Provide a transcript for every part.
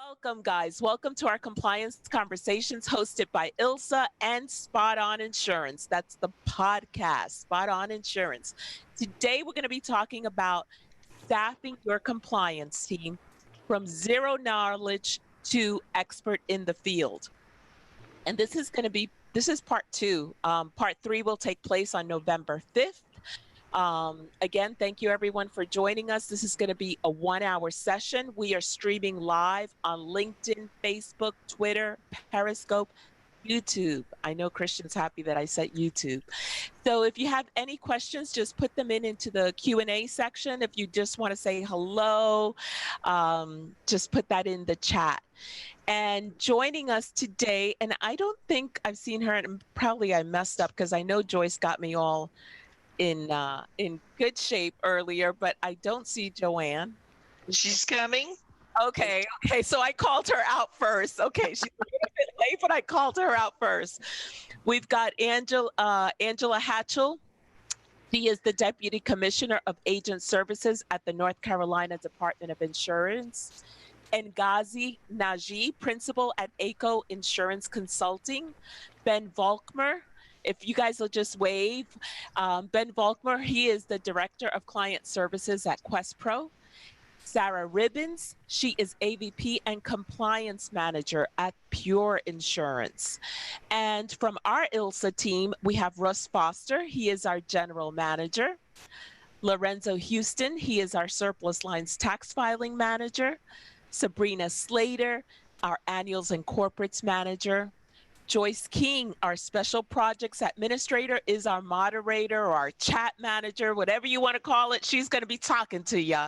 Welcome, guys. Welcome to our compliance conversations hosted by Ilsa and Spot On Insurance. That's the podcast, Spot On Insurance. Today, we're going to be talking about staffing your compliance team from zero knowledge to expert in the field. And this is part two. Part three will take place on November 5th. Again, thank you everyone for joining us. This is going to be a 1 hour session. We are streaming live on LinkedIn, Facebook, Twitter, Periscope, YouTube. I know Christian's happy that I said YouTube. So if you have any questions, just put them into the Q&A section. If you just want to say hello, just put that in the chat. And joining us today, and I don't think I've seen her, and probably I messed up because I know Joyce got me all in good shape earlier, but I don't see Joanne. She's coming. Okay, so I called her out first. Okay, she's a little bit late, but I called her out first. We've got Angela Hatchell. She is the Deputy Commissioner of Agent Services at the North Carolina Department of Insurance. And Nnaji, Principal at ACO Insurance Consulting. Ben Volkmer, if you guys will just wave. Ben Volkmer, he is the Director of Client Services at QuestPro. Sarah Ribbons, she is AVP and Compliance Manager at Pure Insurance. And from our ILSA team, we have Russ Foster, he is our General Manager. Lorenzo Houston, he is our Surplus Lines Tax Filing Manager. Sabrina Slater, our Annuals and Corporates Manager. Joyce King, our Special Projects Administrator, is our moderator or our chat manager, whatever you want to call it. She's going to be talking to you.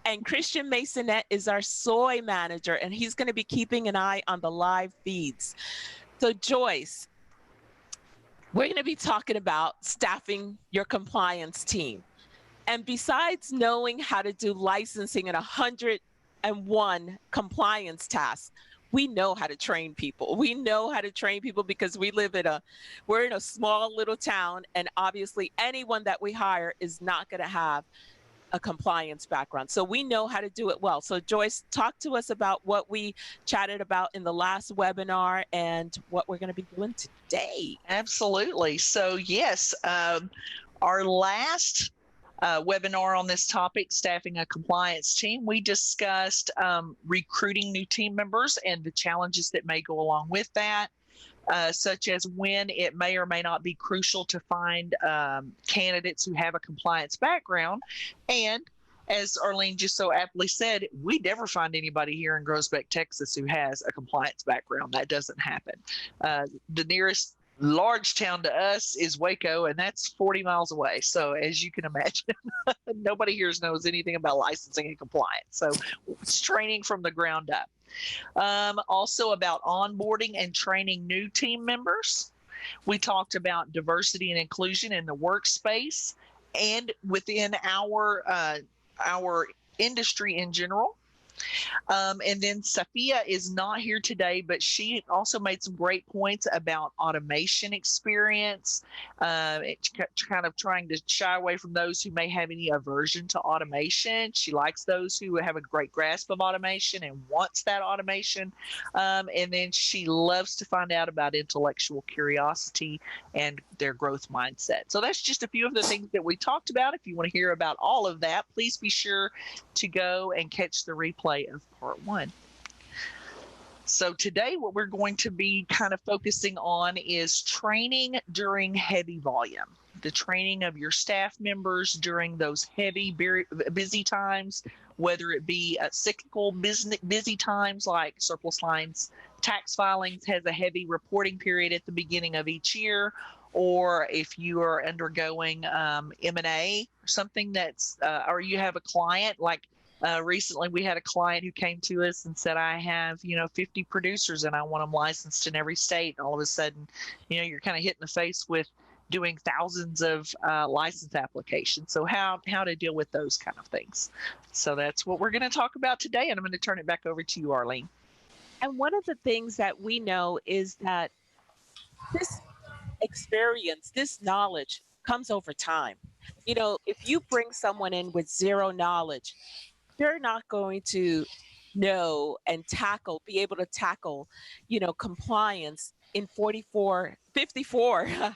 And Christian Masonette is our Soy Manager, and he's going to be keeping an eye on the live feeds. So Joyce, we're going to be talking about staffing your compliance team. And besides knowing how to do licensing and 101 compliance tasks, we know how to train people. We know how to train people because we're in a small little town, and obviously anyone that we hire is not going to have a compliance background. So we know how to do it well. So Joyce, talk to us about what we chatted about in the last webinar and what we're going to be doing today. Absolutely. So yes, our last webinar on this topic, staffing a compliance team, we discussed recruiting new team members and the challenges that may go along with that, such as when it may or may not be crucial to find candidates who have a compliance background. And as Arlene just so aptly said, we never find anybody here in Groesbeck, Texas who has a compliance background. That doesn't happen. The nearest large town to us is Waco, and that's 40 miles away. So as you can imagine, nobody here knows anything about licensing and compliance. So it's training from the ground up. Also about onboarding and training new team members. We talked about diversity and inclusion in the workspace and within our industry in general. And then Safiya is not here today, but she also made some great points about automation experience, kind of trying to shy away from those who may have any aversion to automation. She likes those who have a great grasp of automation and wants that automation. And then she loves to find out about intellectual curiosity and their growth mindset. So that's just a few of the things that we talked about. If you want to hear about all of that, please be sure to go and catch the replay of part one. So today what we're going to be kind of focusing on is training during heavy volume, the training of your staff members during those heavy, busy times, whether it be cyclical busy times like surplus lines, tax filings has a heavy reporting period at the beginning of each year, or if you are undergoing M&A, something that's, or you have a client like recently we had a client who came to us and said, I have, 50 producers and I want them licensed in every state. And all of a sudden, you're kind of hit in the face with doing thousands of license applications. So how to deal with those kind of things. So that's what we're going to talk about today. And I'm going to turn it back over to you, Arlene. And one of the things that we know is that this experience, this knowledge comes over time. If you bring someone in with zero knowledge, they're not going to know and be able to tackle, compliance in 54.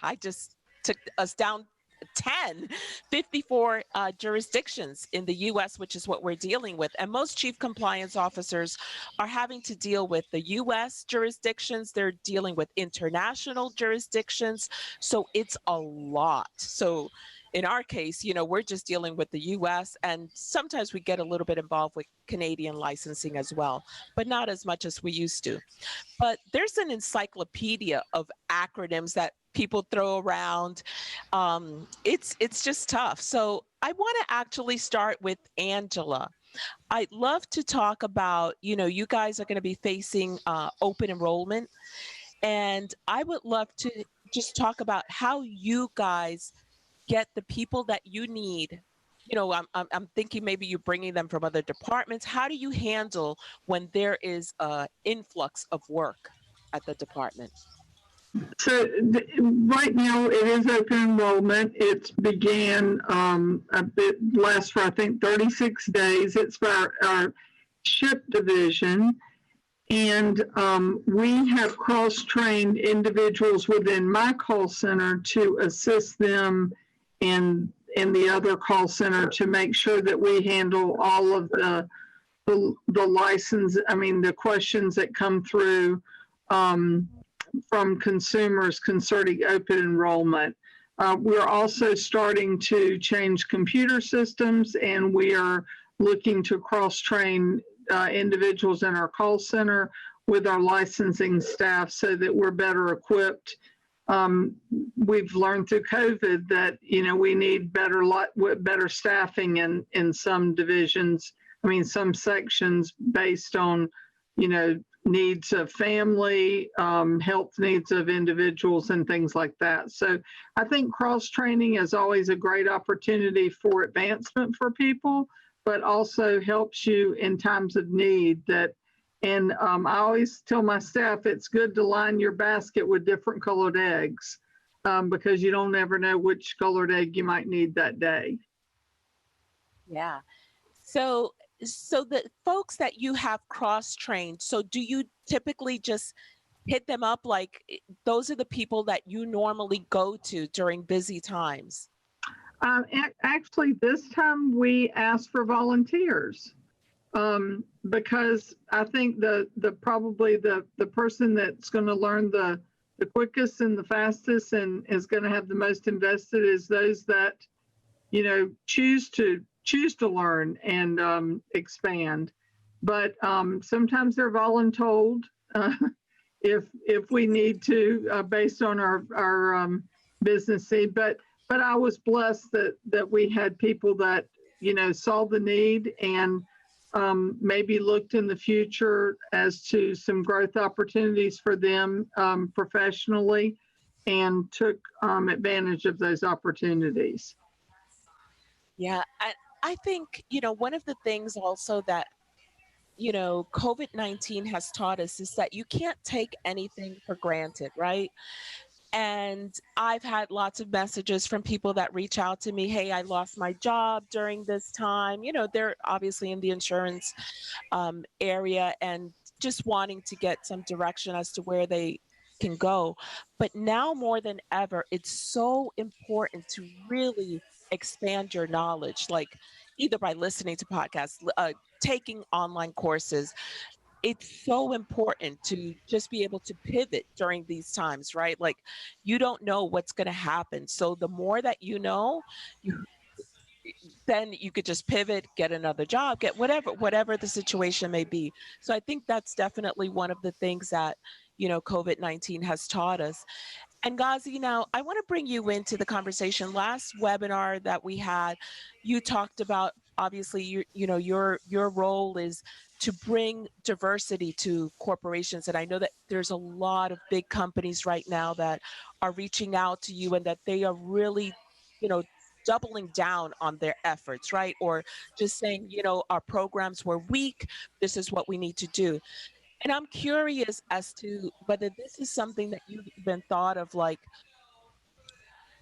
I just took us down 10, 54 jurisdictions in the US, which is what we're dealing with. And most chief compliance officers are having to deal with the US jurisdictions, they're dealing with international jurisdictions. So it's a lot. So in our case, we're just dealing with the US, and sometimes we get a little bit involved with Canadian licensing as well, but not as much as we used to. But there's an encyclopedia of acronyms that people throw around. It's just tough. So I want to actually start with Angela. I'd love to talk about, you guys are going to be facing open enrollment, and I would love to just talk about how you guys get the people that you need. I'm thinking maybe you're bringing them from other departments. How do you handle when there is an influx of work at the department? So right now it is open enrollment. It's began a bit less for I think 36 days. It's for our ship division, and we have cross-trained individuals within my call center to assist them in the other call center to make sure that we handle all of the license. I mean, the questions that come through from consumers concerning open enrollment. We're also starting to change computer systems, and we are looking to cross-train individuals in our call center with our licensing staff so that we're better equipped. We've learned through COVID that, we need better staffing in some divisions, some sections based on, needs of family, health needs of individuals, and things like that. So I think cross-training is always a great opportunity for advancement for people, but also helps you in times of need. And I always tell my staff it's good to line your basket with different colored eggs because you don't ever know which colored egg you might need that day. Yeah. So the folks that you have cross-trained, so do you typically just hit them up like those are the people that you normally go to during busy times? Actually, this time we asked for volunteers because I think probably the person that's going to learn the quickest and the fastest and is going to have the most invested is those that choose to learn and expand. But sometimes they're voluntold if we need to based on our business need. But I was blessed that we had people that saw the need and maybe looked in the future as to some growth opportunities for them professionally and took advantage of those opportunities. Yeah, I think, one of the things also that, COVID-19 has taught us is that you can't take anything for granted, right? And I've had lots of messages from people that reach out to me, hey, I lost my job during this time. They're obviously in the insurance area and just wanting to get some direction as to where they can go. But now more than ever, it's so important to really expand your knowledge, like either by listening to podcasts, taking online courses. It's so important to just be able to pivot during these times, right? Like you don't know what's going to happen. So the more that you know, then you could just pivot, get another job, get whatever the situation may be. So I think that's definitely one of the things that, COVID-19 has taught us. And Ngozi, now I want to bring you into the conversation. Last webinar that we had, you talked about obviously your role is to bring diversity to corporations. And I know that there's a lot of big companies right now that are reaching out to you and that they are really, doubling down on their efforts, right? Or just saying, our programs were weak. This is what we need to do. And I'm curious as to whether this is something that you've even thought of, like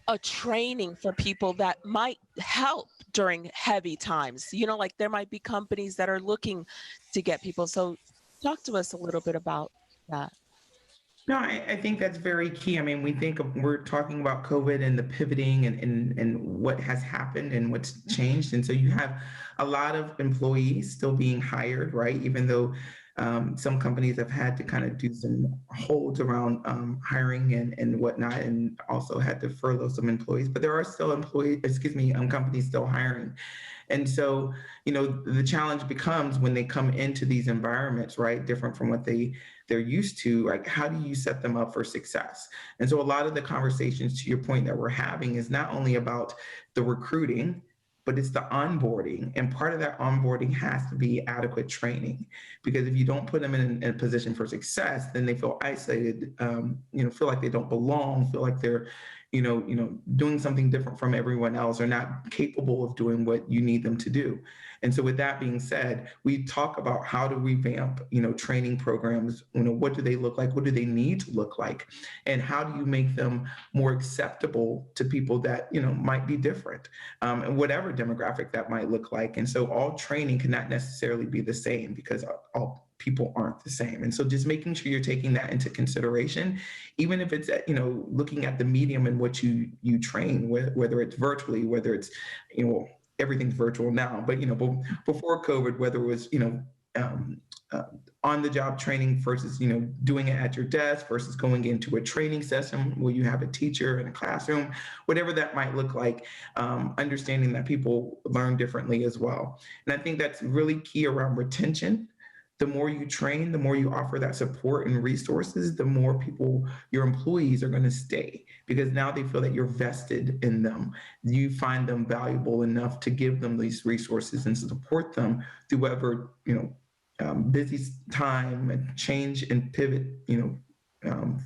a training for people that might help during heavy times? Like there might be companies that are looking to get people. So talk to us a little bit about that. No, I think that's very key. I mean, we're talking about COVID and the pivoting and what has happened and what's changed. And so you have a lot of employees still being hired, right? Even though some companies have had to kind of do some holds around hiring and whatnot, and also had to furlough some employees. But there are still companies still hiring. And so, the challenge becomes when they come into these environments, right, different from what they're used to, like how do you set them up for success? And so a lot of the conversations, to your point, that we're having is not only about the recruiting, but it's the onboarding. And part of that onboarding has to be adequate training, because if you don't put them in a position for success, then they feel isolated, feel like they don't belong, feel like they're, doing something different from everyone else, or not capable of doing what you need them to do. And so with that being said, we talk about how to revamp, training programs. What do they look like? What do they need to look like? And how do you make them more acceptable to people that, might be different, and whatever demographic that might look like. And so all training cannot necessarily be the same, because all people aren't the same. And so just making sure you're taking that into consideration, even if it's, looking at the medium in which you train, whether it's virtually, whether it's, everything's virtual now, but, before COVID, whether it was, on the job training versus, doing it at your desk versus going into a training session where you have a teacher in a classroom, whatever that might look like, understanding that people learn differently as well. And I think that's really key around retention. The more you train, the more you offer that support and resources, the more people, your employees, are going to stay, because now they feel that you're vested in them. You find them valuable enough to give them these resources and support them through whatever, busy time and change and pivot,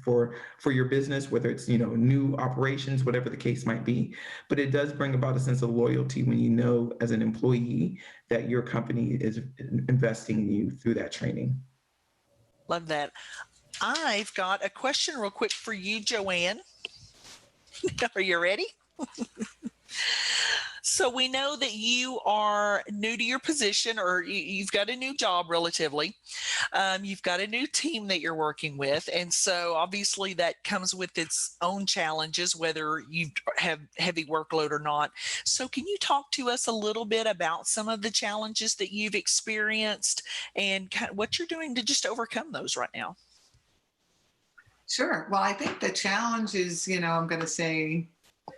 for your business, whether it's, new operations, whatever the case might be. But it does bring about a sense of loyalty when you know as an employee that your company is investing in you through that training. Love that. I've got a question real quick for you, Joanne. Are you ready? So we know that you are new to your position, or you've got a new job relatively. You've got a new team that you're working with. And so obviously that comes with its own challenges, whether you have heavy workload or not. So can you talk to us a little bit about some of the challenges that you've experienced and what you're doing to just overcome those right now? Sure. Well, I think the challenge is, I'm going to say,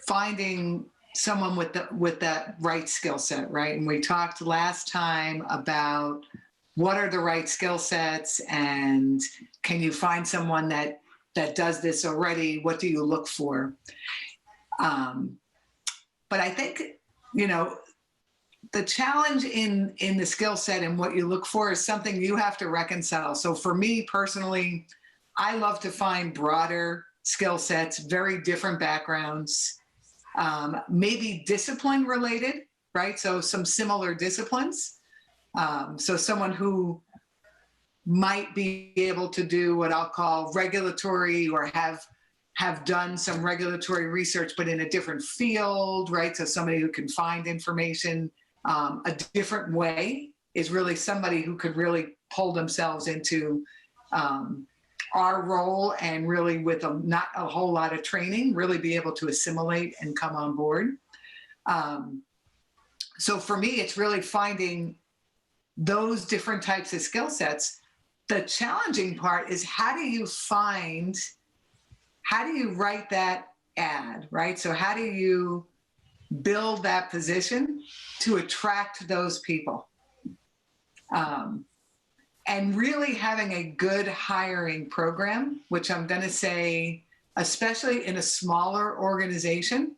finding someone with that right skill set, right? And we talked last time about what are the right skill sets, and can you find someone that does this already? What do you look for? But I think, the challenge in the skill set and what you look for is something you have to reconcile. So for me personally, I love to find broader skill sets, very different backgrounds, maybe discipline related, right? So some similar disciplines. So someone who might be able to do what I'll call regulatory, or have done some regulatory research, but in a different field, right? So somebody who can find information a different way is really somebody who could really pull themselves into our role, and really with not a whole lot of training, really be able to assimilate and come on board. So for me, it's really finding those different types of skill sets. The challenging part is how do you write that ad, right? So how do you build that position to attract those people? And really having a good hiring program, which I'm going to say, especially in a smaller organization,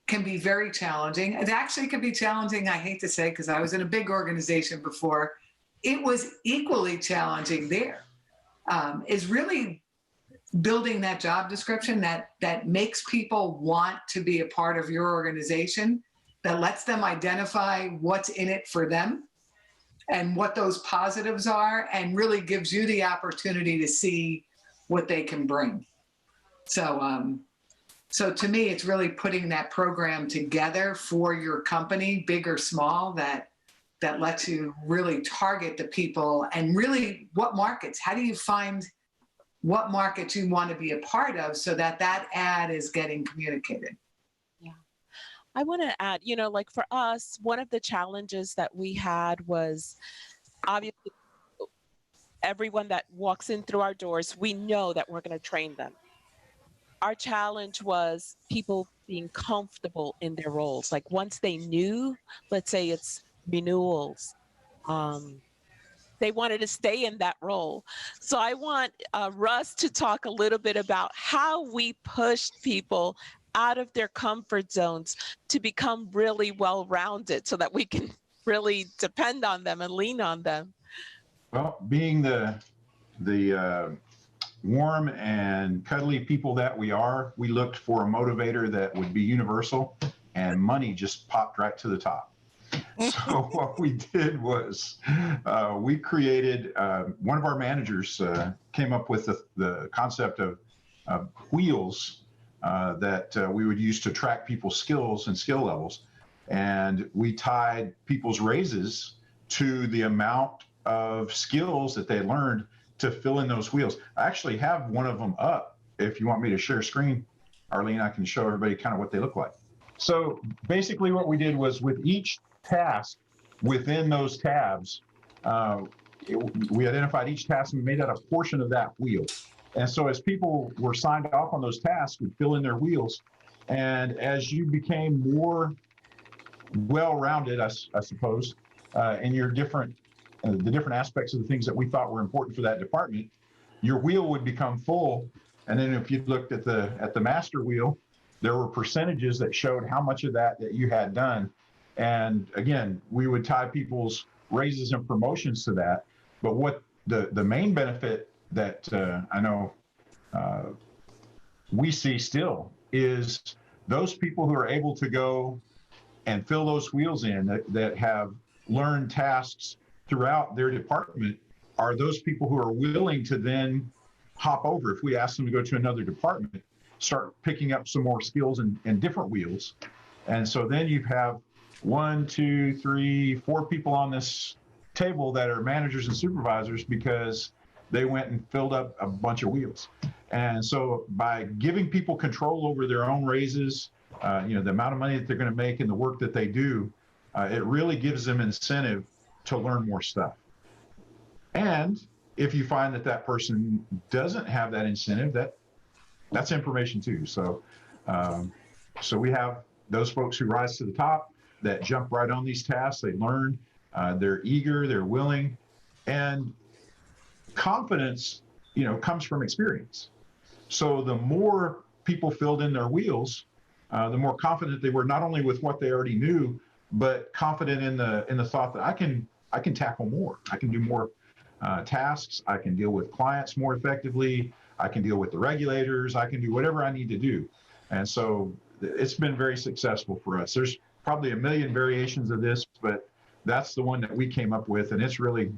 can be very challenging. It actually can be challenging, I hate to say, because I was in a big organization before. It was equally challenging there, is really building that job description that makes people want to be a part of your organization, that lets them identify what's in it for them and what those positives are, and really gives you the opportunity to see what they can bring. So So to me, it's really putting that program together for your company, big or small, that lets you really target the people and really what markets. How do you find what markets you want to be a part of so that ad is getting communicated? Yeah. I want to add, like for us, one of the challenges that we had was obviously everyone that walks in through our doors, we know that we're going to train them. Our challenge was people being comfortable in their roles. Like once they knew, let's say it's renewals, they wanted to stay in that role. So I want Russ to talk a little bit about how we pushed people out of their comfort zones to become really well-rounded so that we can really depend on them and lean on them. Well, being the warm and cuddly people that we are, we looked for a motivator that would be universal, and money just popped right to the top. So what we did was we created, one of our managers came up with the concept of wheels that we would use to track people's skills and skill levels. And we tied people's raises to the amount of skills that they learned to fill in those wheels. I actually have one of them up. If you want me to share screen, Arlene, I can show everybody kind of what they look like. So basically what we did was with each task within those tabs, we identified each task and we made that a portion of that wheel. And so as people were signed off on those tasks, we'd fill in their wheels. And as you became more well-rounded, I suppose, in your the different aspects of the things that we thought were important for that department, your wheel would become full. And then if you looked at the master wheel, there were percentages that showed how much of that you had done. And again, we would tie people's raises and promotions to that. But what the main benefit that I know we see still is those people who are able to go and fill those wheels in that have learned tasks throughout their department are those people who are willing to then hop over. If we ask them to go to another department, start picking up some more skills and different wheels. And so then you have 1, 2, 3, 4 people on this table that are managers and supervisors because they went and filled up a bunch of wheels. And so by giving people control over their own raises, the amount of money that they're going to make and the work that they do, it really gives them incentive to learn more stuff. And if you find that person doesn't have that incentive, that's information too. So we have those folks who rise to the top that jump right on these tasks. They learn, they're eager, they're willing, and confidence, comes from experience. So the more people filled in their wheels, the more confident they were, not only with what they already knew, but confident in the thought that I can tackle more. I can do more tasks. I can deal with clients more effectively. I can deal with the regulators. I can do whatever I need to do. And so it's been very successful for us. There's probably a million variations of this, but that's the one that we came up with, and it's really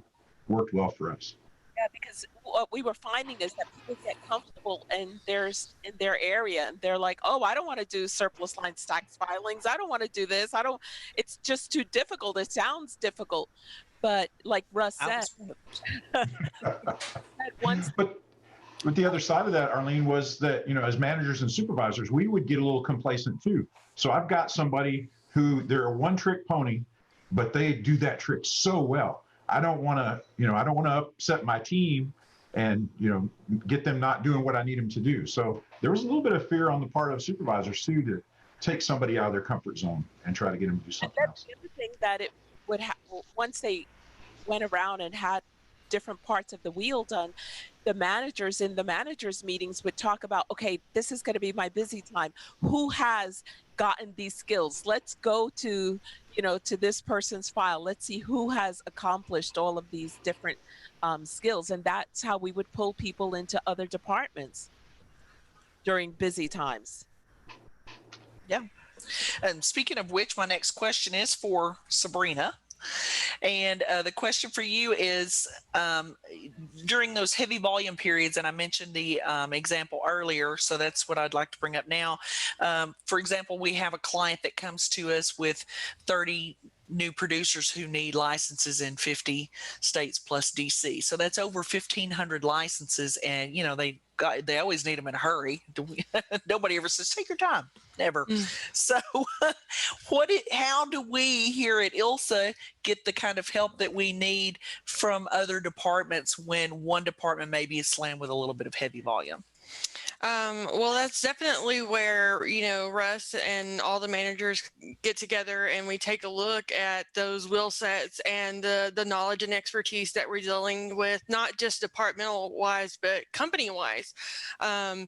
worked well for us. Yeah, because what we were finding is that people get comfortable in their area, and they're like, "Oh, I don't want to do surplus line tax filings. I don't want to do this. It's just too difficult. It sounds difficult." But like Russ said, But the other side of that, Arlene, was that, as managers and supervisors, we would get a little complacent too. So I've got somebody who they're a one-trick pony, but they do that trick so well. I don't want to upset my team and, get them not doing what I need them to do. So there was a little bit of fear on the part of supervisors too to take somebody out of their comfort zone and try to get them to do something else. The other thing that it would once they went around and had different parts of the wheel done, the managers in the managers meetings would talk about, okay, this is going to be my busy time. Who has gotten these skills? Let's go to this person's file. Let's see who has accomplished all of these different skills. And that's how we would pull people into other departments during busy times. Yeah. And speaking of which, my next question is for Sabrina. And the question for you is, during those heavy volume periods, and I mentioned the example earlier, so that's what I'd like to bring up now. For example, we have a client that comes to us with 30 new producers who need licenses in 50 states plus DC. So that's over 1,500 licenses, and they always need them in a hurry. Nobody ever says take your time, never. So how do we here at ILSA get the kind of help that we need from other departments when one department maybe is slammed with a little bit of heavy volume? Well, that's definitely where, Russ and all the managers get together and we take a look at those wheel sets and the knowledge and expertise that we're dealing with, not just departmental wise, but company wise. And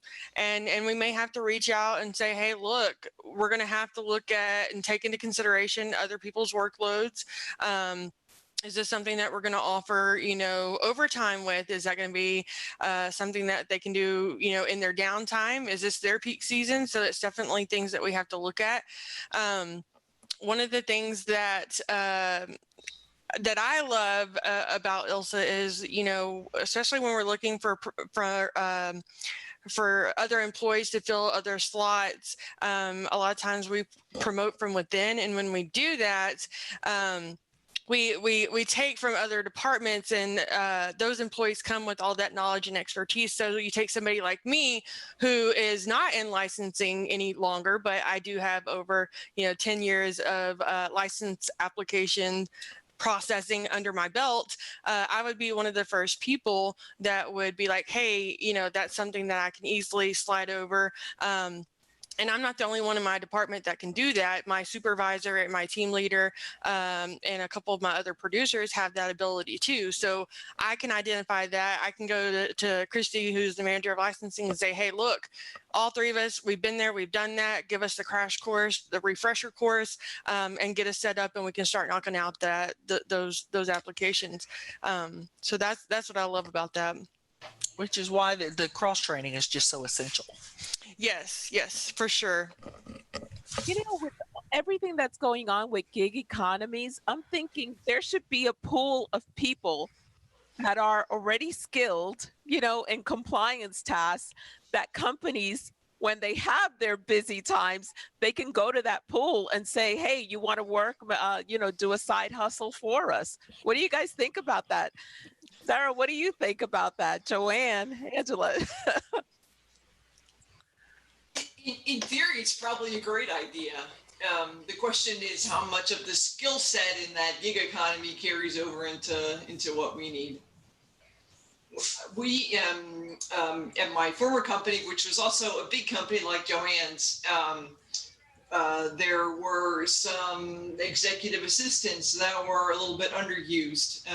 we may have to reach out and say, hey, look, we're going to have to look at and take into consideration other people's workloads. Is this something that we're going to offer, overtime with? Is that going to be something that they can do, in their downtime? Is this their peak season? So it's definitely things that we have to look at. One of the things that I love about ILSA is, especially when we're looking for other employees to fill other slots, a lot of times we promote from within. And when we do that, we take from other departments, and those employees come with all that knowledge and expertise. So you take somebody like me who is not in licensing any longer, but I do have over 10 years of license application processing under my belt. I would be one of the first people that would be like, hey, that's something that I can easily slide over. And I'm not the only one in my department that can do that. My supervisor and my team leader and a couple of my other producers have that ability too. So I can identify that. I can go to Christy, who's the manager of licensing, and say, hey, look, all three of us, we've been there, we've done that. Give us the crash course, the refresher course, and get us set up, and we can start knocking out those applications. So that's what I love about that. Which is why the cross-training is just so essential. Yes, for sure. With everything that's going on with gig economies, I'm thinking there should be a pool of people that are already skilled, in compliance tasks that companies, when they have their busy times, they can go to that pool and say, hey, you want to work, do a side hustle for us. What do you guys think about that? Sarah, what do you think about that? Joanne, Angela? In theory, it's probably a great idea. The question is how much of the skill set in that gig economy carries over into what we need. We, at my former company, which was also a big company like Joanne's, there were some executive assistants that were a little bit underused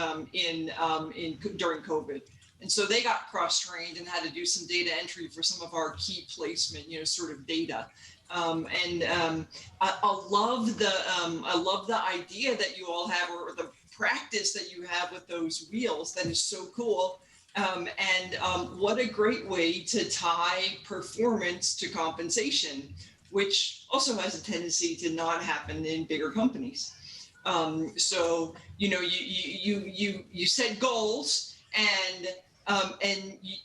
during COVID. And so they got cross-trained and had to do some data entry for some of our key placement, sort of data. I love the idea that you all have, or the practice that you have with those wheels. That is so cool. What a great way to tie performance to compensation, which also has a tendency to not happen in bigger companies. So you set goals, and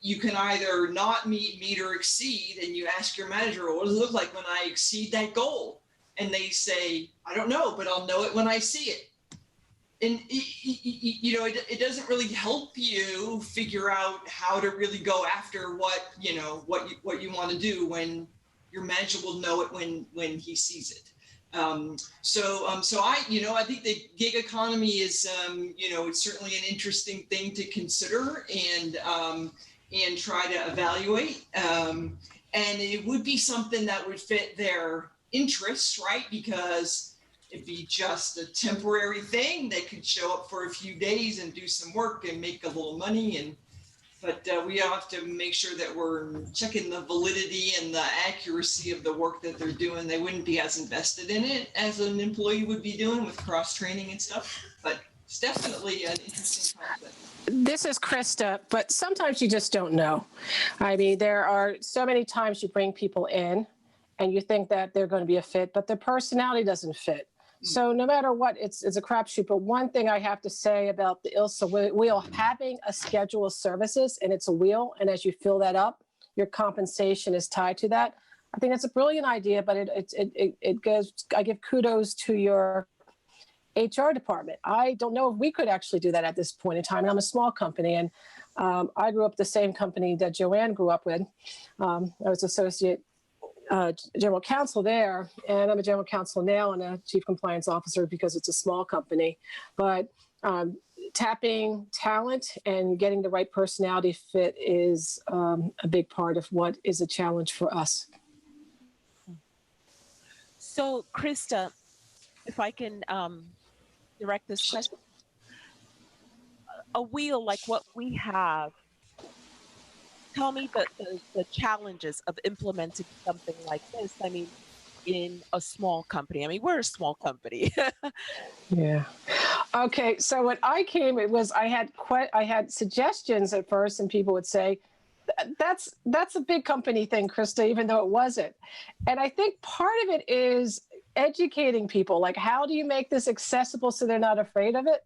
you can either not meet or exceed, and you ask your manager, what does it look like when I exceed that goal? And they say, I don't know, but I'll know it when I see it. And it doesn't really help you figure out how to really go after what you want to do when your manager will know it when he sees it. So I think the gig economy is it's certainly an interesting thing to consider and try to evaluate. And it would be something that would fit their interests, right? Because it'd be just a temporary thing. They could show up for a few days and do some work and make a little money, but we have to make sure that we're checking the validity and the accuracy of the work that they're doing. They wouldn't be as invested in it as an employee would be doing with cross-training and stuff, but it's definitely an interesting concept. This is Krista, but sometimes you just don't know. I mean, there are so many times you bring people in and you think that they're going to be a fit, but their personality doesn't fit. So no matter what, it's a crapshoot. But one thing I have to say about the ILSA wheel, having a schedule of services, and it's a wheel, and as you fill that up, your compensation is tied to that. I think that's a brilliant idea, but it goes. I give kudos to your HR department. I don't know if we could actually do that at this point in time. And I'm a small company, and I grew up the same company that Joanne grew up with. I was associate general counsel there, and I'm a general counsel now and a chief compliance officer because it's a small company. But tapping talent and getting the right personality fit is a big part of what is a challenge for us. So, Krista, if I can direct this question, a wheel like what we have, tell me the challenges of implementing something like this. I mean, in a small company. I mean, we're a small company. Yeah. Okay. So when I came, I had suggestions at first, and people would say, that's a big company thing, Krista, even though it wasn't. And I think part of it is educating people, like, how do you make this accessible so they're not afraid of it?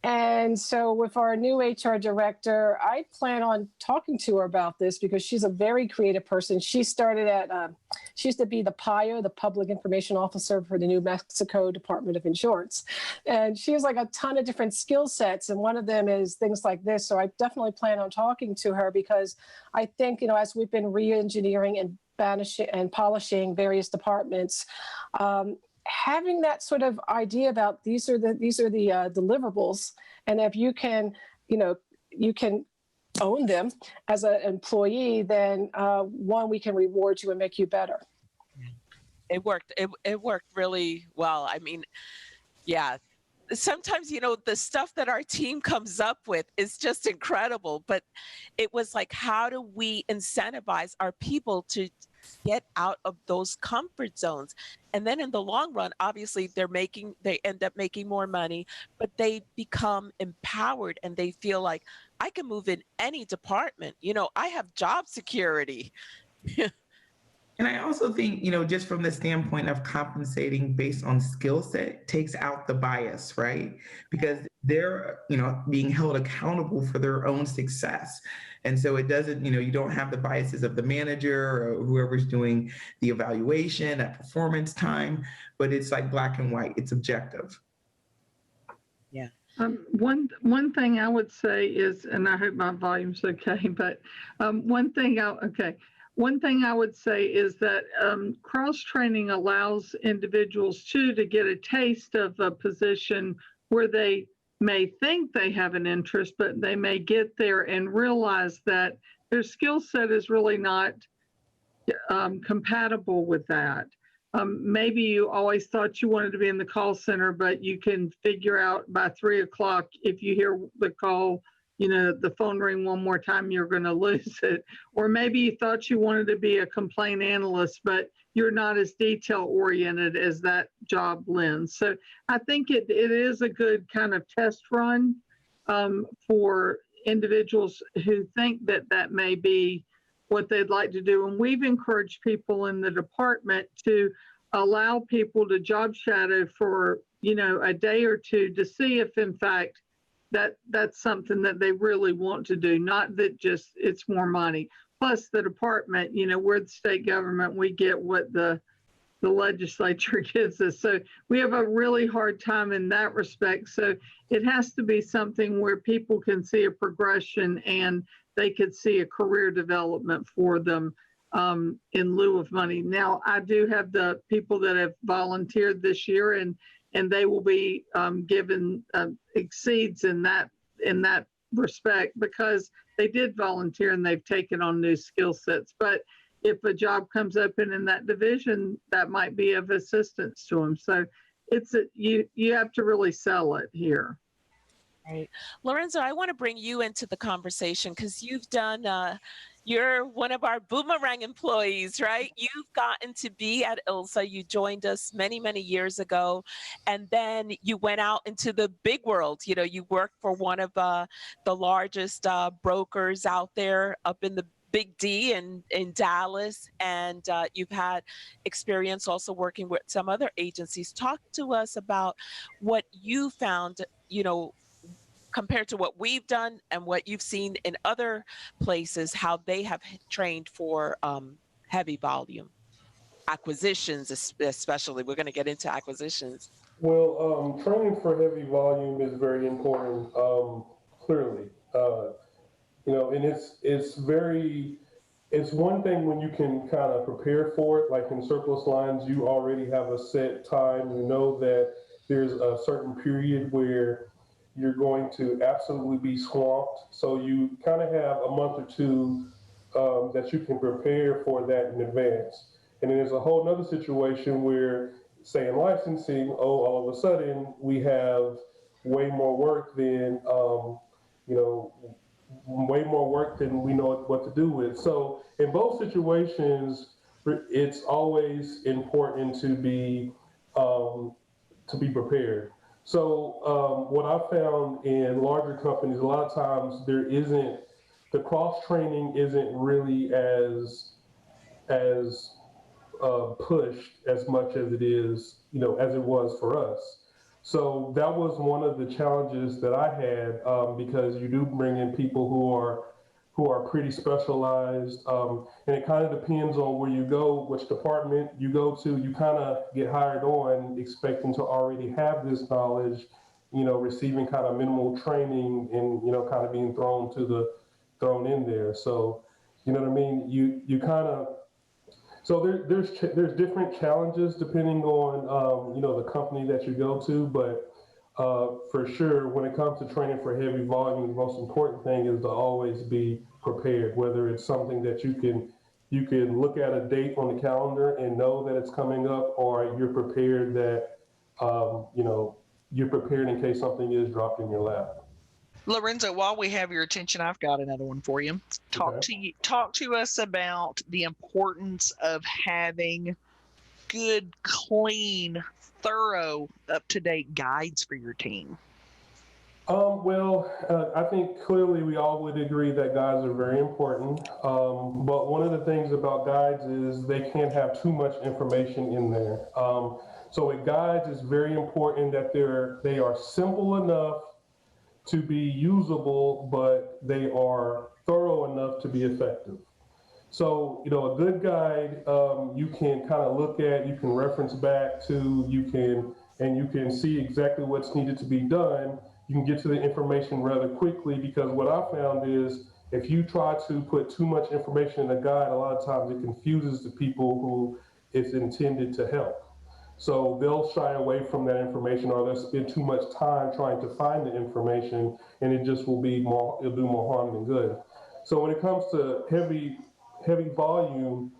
And so with our new HR director, I plan on talking to her about this because she's a very creative person. She started she used to be the PIO, the Public Information Officer for the New Mexico Department of Insurance. And she has like a ton of different skill sets. And one of them is things like this. So I definitely plan on talking to her because I think, as we've been re-engineering and polishing various departments, having that sort of idea about these are the deliverables, and if you can, you can own them as an employee, then we can reward you and make you better. It worked. It worked really well. I mean, yeah. Sometimes, the stuff that our team comes up with is just incredible, but it was like, how do we incentivize our people to get out of those comfort zones? And then in the long run, obviously they end up making more money, but they become empowered and they feel like, I can move in any department. I have job security. And I also think, just from the standpoint of compensating based on skill set takes out the bias, right? Because they're, being held accountable for their own success. And so it doesn't, you don't have the biases of the manager or whoever's doing the evaluation at performance time, but it's like black and white, it's objective. Yeah. One thing I would say is, and I hope my volume's okay, but one thing I would say is that cross-training allows individuals too to get a taste of a position where they may think they have an interest, but they may get there and realize that their skill set is really not compatible with that. Maybe you always thought you wanted to be in the call center, but you can figure out by 3 o'clock, if you hear the call, the phone ring one more time, you're going to lose it. Or maybe you thought you wanted to be a complaint analyst, but you're not as detail oriented as that job lends. So I think it is a good kind of test run for individuals who think that may be what they'd like to do. And we've encouraged people in the department to allow people to job shadow for, a day or two to see if in fact that's something that they really want to do, not that just it's more money. Plus the department, we're the state government, we get what the legislature gives us. So we have a really hard time in that respect. So it has to be something where people can see a progression and they could see a career development for them in lieu of money. Now, I do have the people that have volunteered this year, and they will be given exceeds in that respect because they did volunteer and they've taken on new skill sets. But if a job comes open in that division, that might be of assistance to them. So you have to really sell it here. Right. Lorenzo, I want to bring you into the conversation because you've done, you're one of our Boomerang employees, right? You've gotten to be at ILSA. You joined us many, many years ago, and then you went out into the big world. You worked for one of the largest brokers out there up in Big D in Dallas, and you've had experience also working with some other agencies. Talk to us about what you found, compared to what we've done and what you've seen in other places, how they have trained for heavy volume acquisitions, especially. We're going to get into acquisitions. Well, training for heavy volume is very important, clearly. And it's one thing when you can kind of prepare for it, like in surplus lines, you already have a set time. You know that there's a certain period where you're going to absolutely be swamped. So you kind of have a month or two that you can prepare for that in advance. And then there's a whole nother situation where, say in licensing, all of a sudden we have way more work than, way more work than we know what to do with. So in both situations, it's always important to be prepared. So what I found in larger companies, a lot of times the cross training isn't really as pushed as much as it is, as it was for us. So that was one of the challenges that I had, because you do bring in people who are pretty specialized, and it kind of depends on where you go, which department you go to. You kind of get hired on expecting to already have this knowledge, receiving kind of minimal training and kind of being thrown in there. So, you know what I mean? You kind of so there's different challenges depending on the company that you go to, but for sure when it comes to training for heavy volume, the most important thing is to always be prepared. Whether it's something that you can look at a date on the calendar and know that it's coming up, or you're prepared that you're prepared in case something is dropped in your lap. Lorenzo, while we have your attention, I've got another one for you. Talk to us about the importance of having good, clean, thorough, up-to-date guides for your team. I think clearly we all would agree that guides are very important. But one of the things about guides is they can't have too much information in there. So with guides, it's very important that they are simple enough to be usable, but they are thorough enough to be effective. So, a good guide, you can kind of look at, you can reference back to, you can see exactly what's needed to be done. You can get to the information rather quickly, because what I found is if you try to put too much information in a guide, a lot of times it confuses the people who it's intended to help. So they'll shy away from that information, or they'll spend too much time trying to find the information, and it just it'll do more harm than good. So when it comes to heavy volume,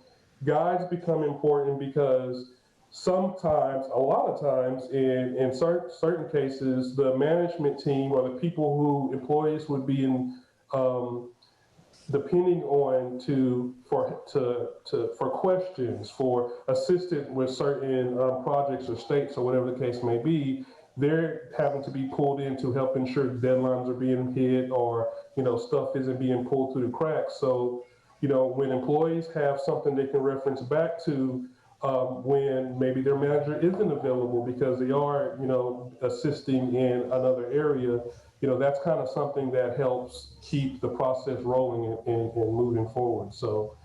guides become important because sometimes, a lot of times, in certain cases, the management team or the people who employees would be depending on for questions, for assistance with certain projects or states or whatever the case may be, they're having to be pulled in to help ensure deadlines are being hit, or stuff isn't being pulled through the cracks. So when employees have something they can reference back to when maybe their manager isn't available because they are assisting in another area, that's kind of something that helps keep the process rolling and moving forward. So,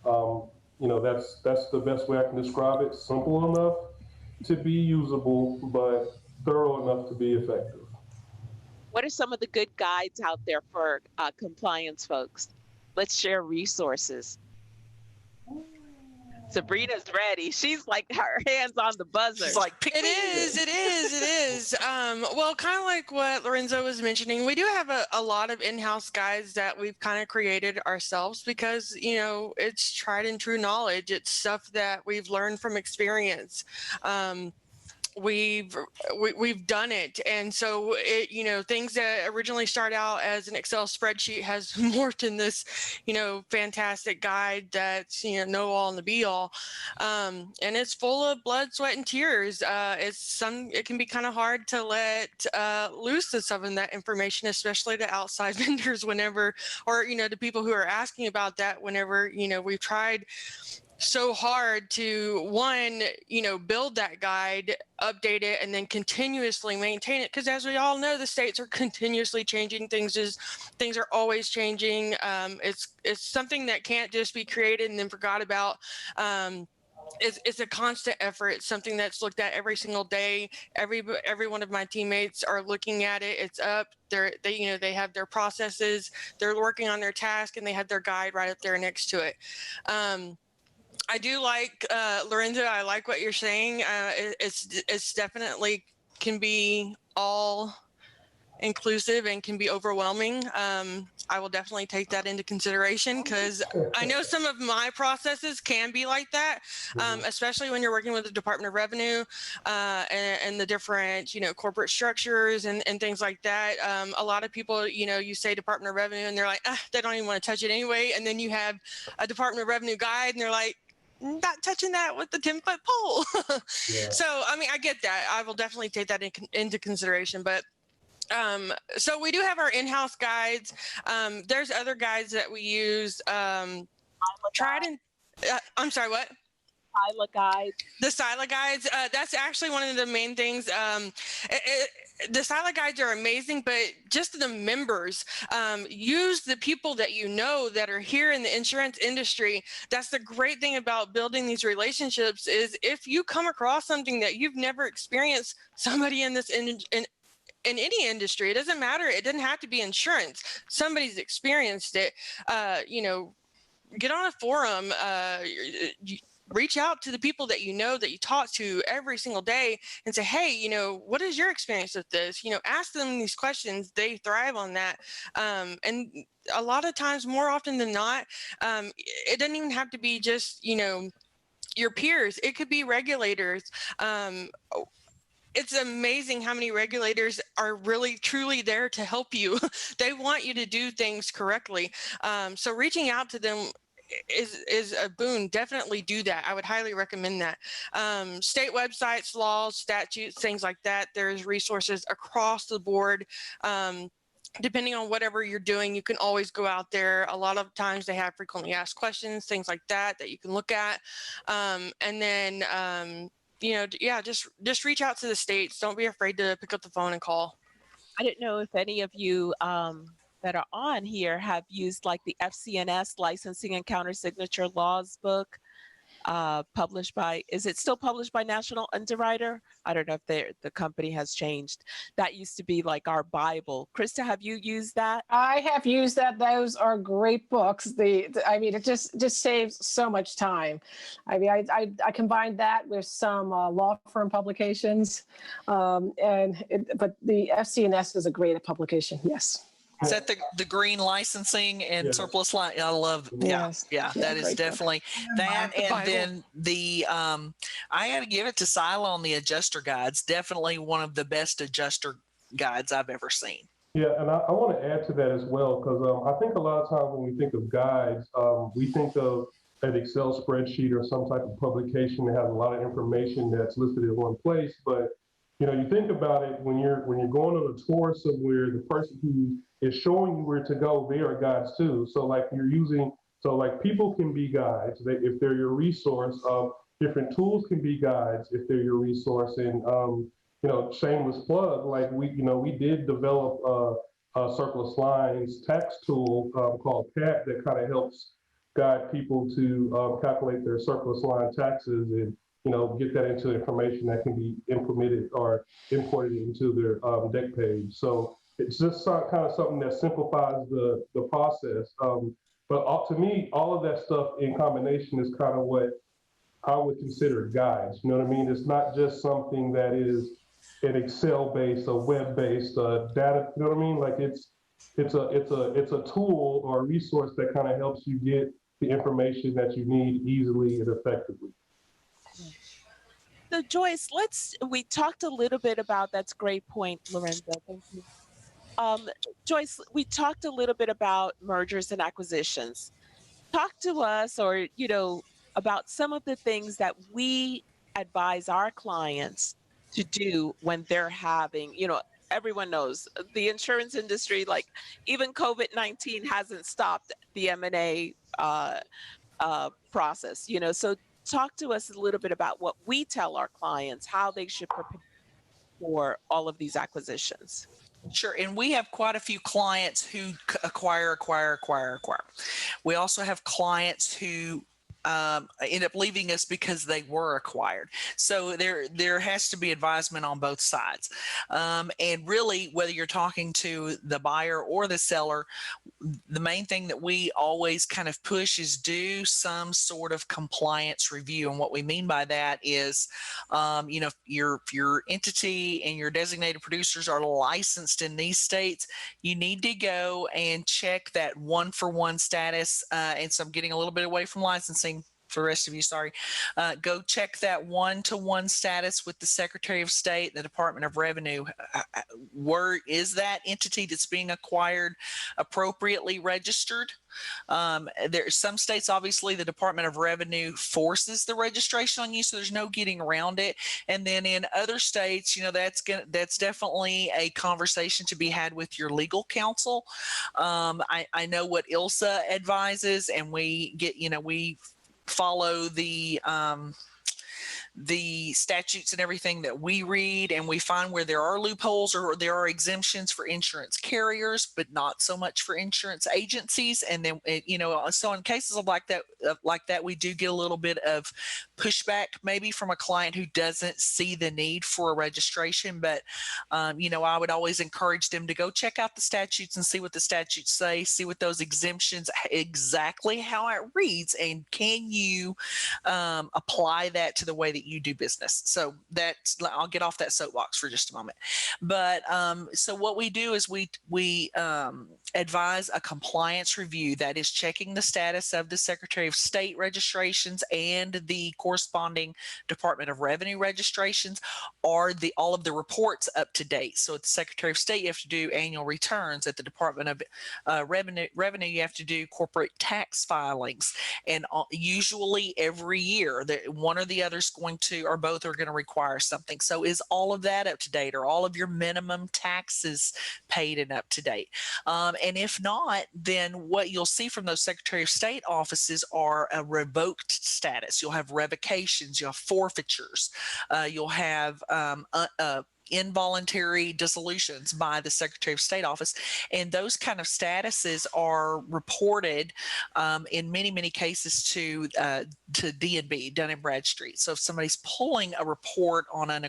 that's the best way I can describe it. Simple enough to be usable, but thorough enough to be effective. What are some of the good guides out there for compliance folks? Let's share resources. Sabrina's ready. She's like, her hands on the buzzer. She's like, it is. Well, kind of like what Lorenzo was mentioning, we do have a lot of in-house guides that we've kind of created ourselves because, it's tried and true knowledge. It's stuff that we've learned from experience. we've done it. And so it, you know, things that originally start out as an Excel spreadsheet has morphed in this, you know, fantastic guide that's, you know all and the be all. And it's full of blood, sweat, and tears. It can be kind of hard to let loose to some of that information, especially to outside vendors whenever, or, you know, the people who are asking about that whenever, you know, we've tried so hard to, one, you know, build that guide, update it, and then continuously maintain it, because as we all know, the states are continuously changing. Things are always changing. It's something that can't just be created and then forgot about. It's a constant effort. It's something that's looked at every single day. Every one of my teammates are looking at it. It's up. They have their processes. They're working on their task, and they have their guide right up there next to it. I do like, Lorenzo, I like what you're saying. It's definitely can be all inclusive and can be overwhelming. I will definitely take that into consideration, because I know some of my processes can be like that, especially when you're working with the Department of Revenue and the different, you know, corporate structures and things like that. A lot of people, you know, you say Department of Revenue and they're like, they don't even want to touch it anyway. And then you have a Department of Revenue guide and they're like, not touching that with the 10-foot pole. Yeah. So, I mean, I get that. I will definitely take that into consideration. But so we do have our in-house guides. There's other guides that we use. I'm sorry, what? SILA guides. The SILA guides, that's actually one of the main things. The SILA guides are amazing, but just the members, use the people that you know that are here in the insurance industry. That's the great thing about building these relationships, is if you come across something that you've never experienced, somebody in this in any industry, it doesn't matter. It doesn't have to be insurance. Somebody's experienced it. You know, get on a forum, reach out to the people that you know, that you talk to every single day, and say, hey, you know, what is your experience with this? You know, ask them these questions. They thrive on that. And a lot of times, more often than not, it doesn't even have to be just, you know, your peers. It could be regulators. It's amazing how many regulators are really truly there to help you. They want you to do things correctly. So reaching out to them is a boon. Definitely do that. I would highly recommend that. State websites, laws, statutes, things like that. There's resources across the board. Depending on whatever you're doing, you can always go out there. A lot of times they have frequently asked questions, things like that you can look at. And then, you know, yeah, just reach out to the states. Don't be afraid to pick up the phone and call. I didn't know if any of you that are on here have used like the FCNS Licensing and Countersignature Laws book, published by, is it still published by National Underwriter? I don't know if the company has changed. That used to be like our Bible. Krista, have you used that? I have used that. Those are great books. I mean, it just saves so much time. I mean, I combined that with some law firm publications, but the FCNS is a great publication. Yes. Is that the green licensing and surplus line? I love, yeah, that is definitely that. And then the, I got to give it to SILA on the adjuster guides. Definitely one of the best adjuster guides I've ever seen. Yeah, and I want to add to that as well, because I think a lot of times when we think of guides, we think of an Excel spreadsheet or some type of publication that has a lot of information that's listed in one place. But you know, you think about it when you're going on a tour somewhere, the person who is showing you where to go, they are guides too. So like people can be guides. If they're your resource, different tools can be guides if they're your resource. And you know, shameless plug, like we did develop a surplus lines tax tool called PAT that kind of helps guide people to calculate their surplus line taxes and, you know, get that into information that can be implemented or imported into their deck page. So it's just kind of something that simplifies the process. But to me, all of that stuff in combination is kind of what I would consider guides. You know what I mean? It's not just something that is an Excel-based, a web-based data. You know what I mean? Like it's a tool or a resource that kind of helps you get the information that you need easily and effectively. So Joyce, we talked a little bit about, that's a great point, Lorenzo, thank you. Joyce, we talked a little bit about mergers and acquisitions. Talk to us, or, about some of the things that we advise our clients to do when they're having, everyone knows the insurance industry, like even COVID-19 hasn't stopped the M&A process, so talk to us a little bit about what we tell our clients, how they should prepare for all of these acquisitions. Sure. And we have quite a few clients who acquire. We also have clients who end up leaving us because they were acquired. So there has to be advisement on both sides. And really, whether you're talking to the buyer or the seller, the main thing that we always kind of push is do some sort of compliance review. And what we mean by that is, if your entity and your designated producers are licensed in these states, you need to go and check that one-for-one status. And so I'm getting a little bit away from licensing for the rest of you, sorry. Go check that one-to-one status with the Secretary of State, the Department of Revenue. Where is that entity that's being acquired appropriately registered? There are some states, obviously, the Department of Revenue forces the registration on you, so there's no getting around it. And then in other states, that's definitely a conversation to be had with your legal counsel. I know what ILSA advises, and we follow the statutes and everything that we read, and we find where there are loopholes or there are exemptions for insurance carriers, but not so much for insurance agencies. And then, so in cases like that, we do get a little bit of pushback maybe from a client who doesn't see the need for a registration. But, I would always encourage them to go check out the statutes and see what the statutes say, see what those exemptions, exactly how it reads, and can you apply that to the way that you do business. So I'll get off that soapbox for just a moment. But so what we do is we advise a compliance review, that is checking the status of the Secretary of State registrations and the corresponding Department of Revenue registrations. Are all of the reports up to date? So at the Secretary of State, you have to do annual returns. At the Department of Revenue, you have to do corporate tax filings. And usually every year, one or the other is going to, or both are going to require something. So is all of that up to date? Are all of your minimum taxes paid and up to date? And if not, then what you'll see from those Secretary of State offices are a revoked status. You'll have revocations, you'll have forfeitures, you'll have involuntary dissolutions by the Secretary of State office. And those kind of statuses are reported in many cases to D&B, Dun & Bradstreet. So if somebody's pulling a report on an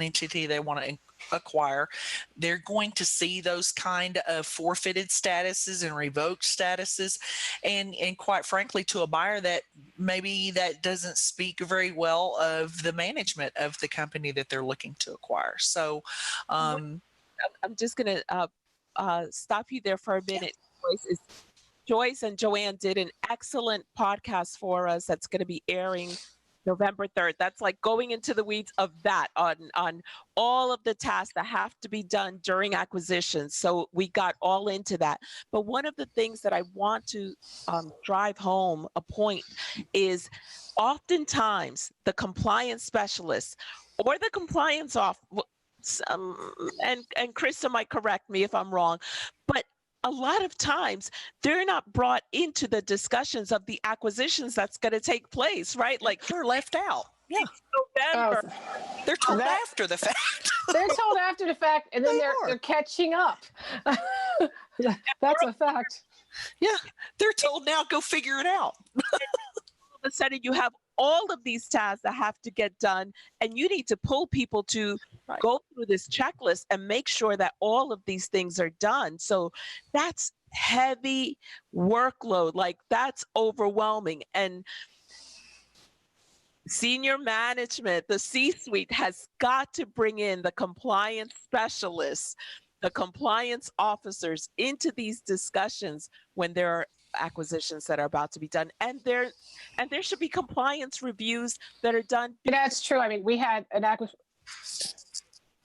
entity they want to acquire, they're going to see those kind of forfeited statuses and revoked statuses. And quite frankly, to a buyer, that maybe that doesn't speak very well of the management of the company that they're looking to acquire. So I'm just going to stop you there for a minute. Yeah. Joyce and Joanne did an excellent podcast for us that's going to be airing November 3rd. That's like going into the weeds of that on all of the tasks that have to be done during acquisitions. So we got all into that. But one of the things that I want to drive home a point is oftentimes the compliance specialist or the compliance and Krista might correct me if I'm wrong, but a lot of times they're not brought into the discussions of the acquisitions that's going to take place, right? Like they're left out. Yeah. November. They're told after the fact. They're told after the fact, and then they're catching up. That's a fact. Yeah. They're told now, go figure it out. All of a sudden you have all of these tasks that have to get done, and you need to pull people to go through this checklist and make sure that all of these things are done. So that's heavy workload. Like that's overwhelming. And senior management, the C-suite has got to bring in the compliance specialists, the compliance officers into these discussions when there are acquisitions that are about to be done, and there should be compliance reviews that are done. That's true. I mean, we had an acquisition.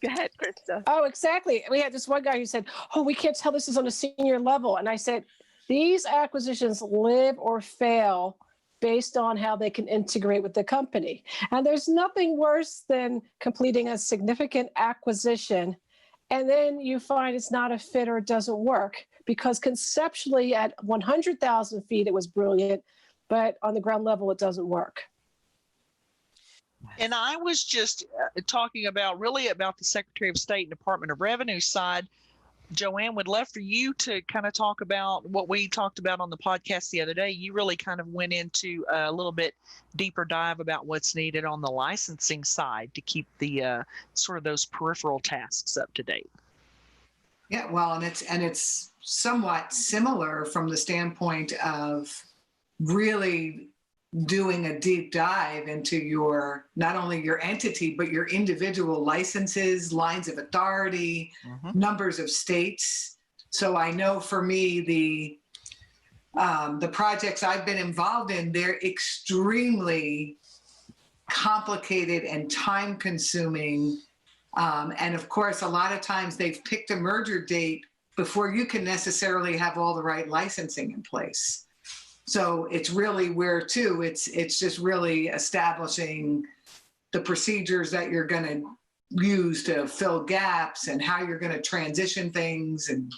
Go ahead, Krista. Oh, exactly. We had this one guy who said, "Oh, we can't tell this is on a senior level," and I said, "These acquisitions live or fail based on how they can integrate with the company. And there's nothing worse than completing a significant acquisition and then you find it's not a fit or it doesn't work, because conceptually at 100,000 feet it was brilliant, but on the ground level it doesn't work." And I was just talking about the Secretary of State and Department of Revenue side. Joanne, would love for you to kind of talk about what we talked about on the podcast the other day. You really kind of went into a little bit deeper dive about what's needed on the licensing side to keep the sort of those peripheral tasks up to date. Yeah, well, and it's somewhat similar from the standpoint of really doing a deep dive into your, not only your entity, but your individual licenses, lines of authority, numbers of states. So I know for me, the projects I've been involved in, they're extremely complicated and time consuming. And of course, a lot of times they've picked a merger date before you can necessarily have all the right licensing in place. So it's really it's just really establishing the procedures that you're going to use to fill gaps and how you're going to transition things. And,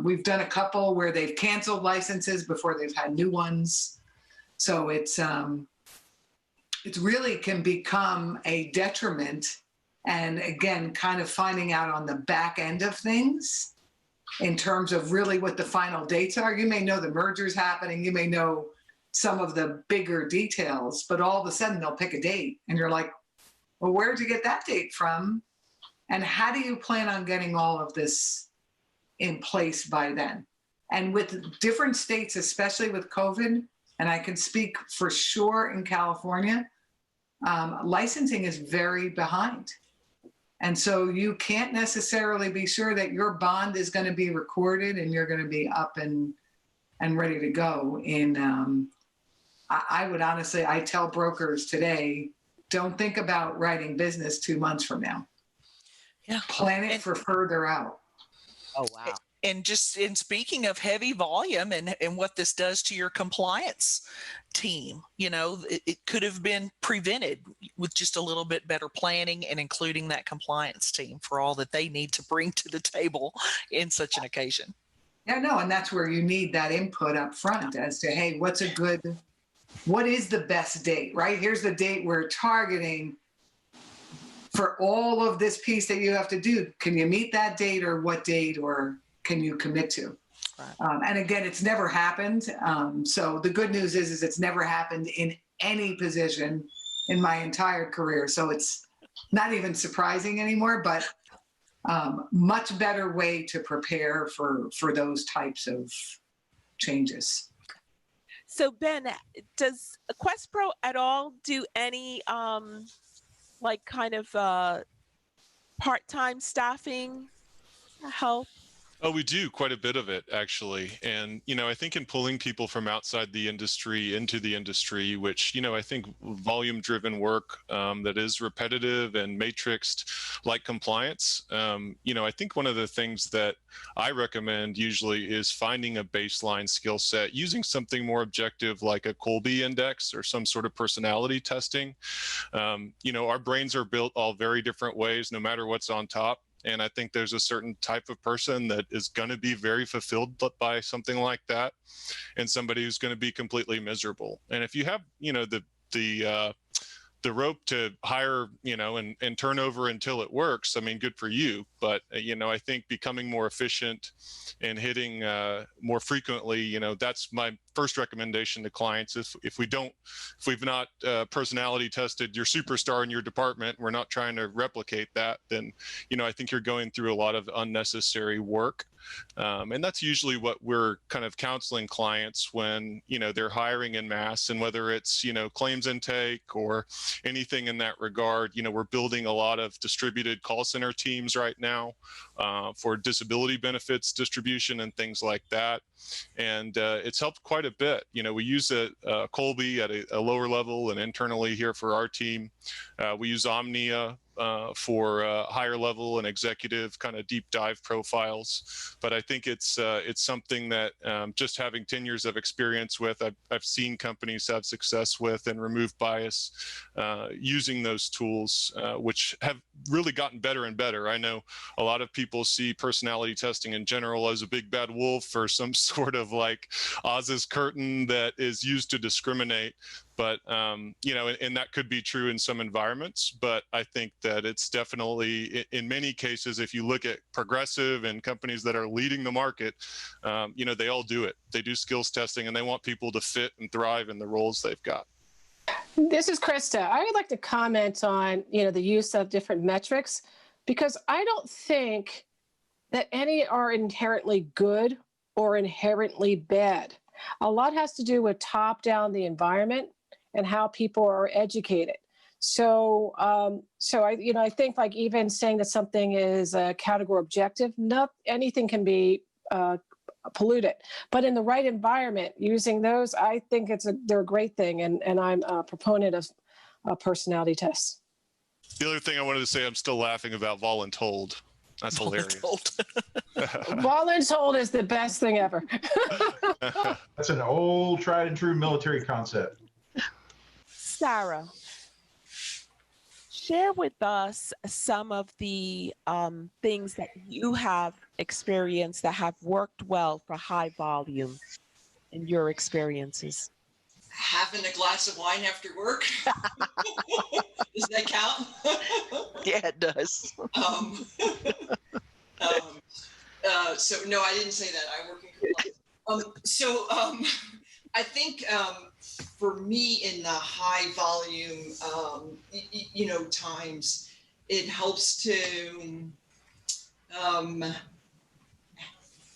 we've done a couple where they've canceled licenses before they've had new ones. So it's really can become a detriment. And again, kind of finding out on the back end of things in terms of really what the final dates are. You may know the merger's happening, you may know some of the bigger details, but all of a sudden they'll pick a date and you're like, well, where'd you get that date from? And how do you plan on getting all of this in place by then? And with different states, especially with COVID, and I can speak for sure in California, licensing is very behind. And so you can't necessarily be sure that your bond is going to be recorded and you're going to be up and ready to go. I would honestly, I tell brokers today, don't think about writing business 2 months from now. Yeah. Plan it for further out. Oh, wow. And just in speaking of heavy volume and what this does to your compliance team, it could have been prevented with just a little bit better planning and including that compliance team for all that they need to bring to the table in such an occasion. Yeah, no, and that's where you need that input up front as to, hey, what is the best date, right? Here's the date we're targeting for all of this piece that you have to do. Can you meet that date, or what date, or can you commit to? Right. And again, it's never happened. So the good news is it's never happened in any position in my entire career. So it's not even surprising anymore, but much better way to prepare for those types of changes. So Ben, does QuestPro at all do any part-time staffing help? Oh, we do quite a bit of it, actually. And, I think in pulling people from outside the industry into the industry, which, I think volume-driven work that is repetitive and matrixed like compliance, I think one of the things that I recommend usually is finding a baseline skill set using something more objective like a Colby index or some sort of personality testing. Our brains are built all very different ways, no matter what's on top. And I think there's a certain type of person that is going to be very fulfilled by something like that, and somebody who's going to be completely miserable. And if you have, the rope to hire, and turn over until it works, I mean, good for you. But, I think becoming more efficient and hitting more frequently, that's my first recommendation to clients. If we've not personality tested your superstar in your department, we're not trying to replicate that, then, I think you're going through a lot of unnecessary work. And that's usually what we're kind of counseling clients when, they're hiring en masse, and whether it's, claims intake or anything in that regard, we're building a lot of distributed call center teams right now for disability benefits distribution and things like that. And it's helped quite a bit. You know, we use Colby at a lower level and internally here for our team. We use Omnia for higher level and executive kind of deep dive profiles. But I think it's something that just having 10 years of experience with, I've seen companies have success with and remove bias using those tools, which have really gotten better and better. I know a lot of people see personality testing in general as a big bad wolf or some sort of like Oz's curtain that is used to discriminate. But, you know, and that could be true in some environments, but I think that it's definitely, in many cases, if you look at Progressive and companies that are leading the market, you know, they all do it. They do skills testing and they want people to fit and thrive in the roles they've got. This is Krista. I would like to comment on, you know, the use of different metrics, because I don't think that any are inherently good or inherently bad. A lot has to do with top down the environment and how people are educated. So, I think like even saying that something is a category objective, not anything can be polluted, but in the right environment, using those, I think they're a great thing, and I'm a proponent of personality tests. The other thing I wanted to say, I'm still laughing about voluntold. That's hilarious. Voluntold is the best thing ever. That's an old tried and true military concept. Sarah, share with us some of the things that you have experienced that have worked well for high volume in your experiences. Having a glass of wine after work. Does that count? Yeah, it does. So no, I didn't say that. I work in compliance. I think for me in the high volume, times, it helps to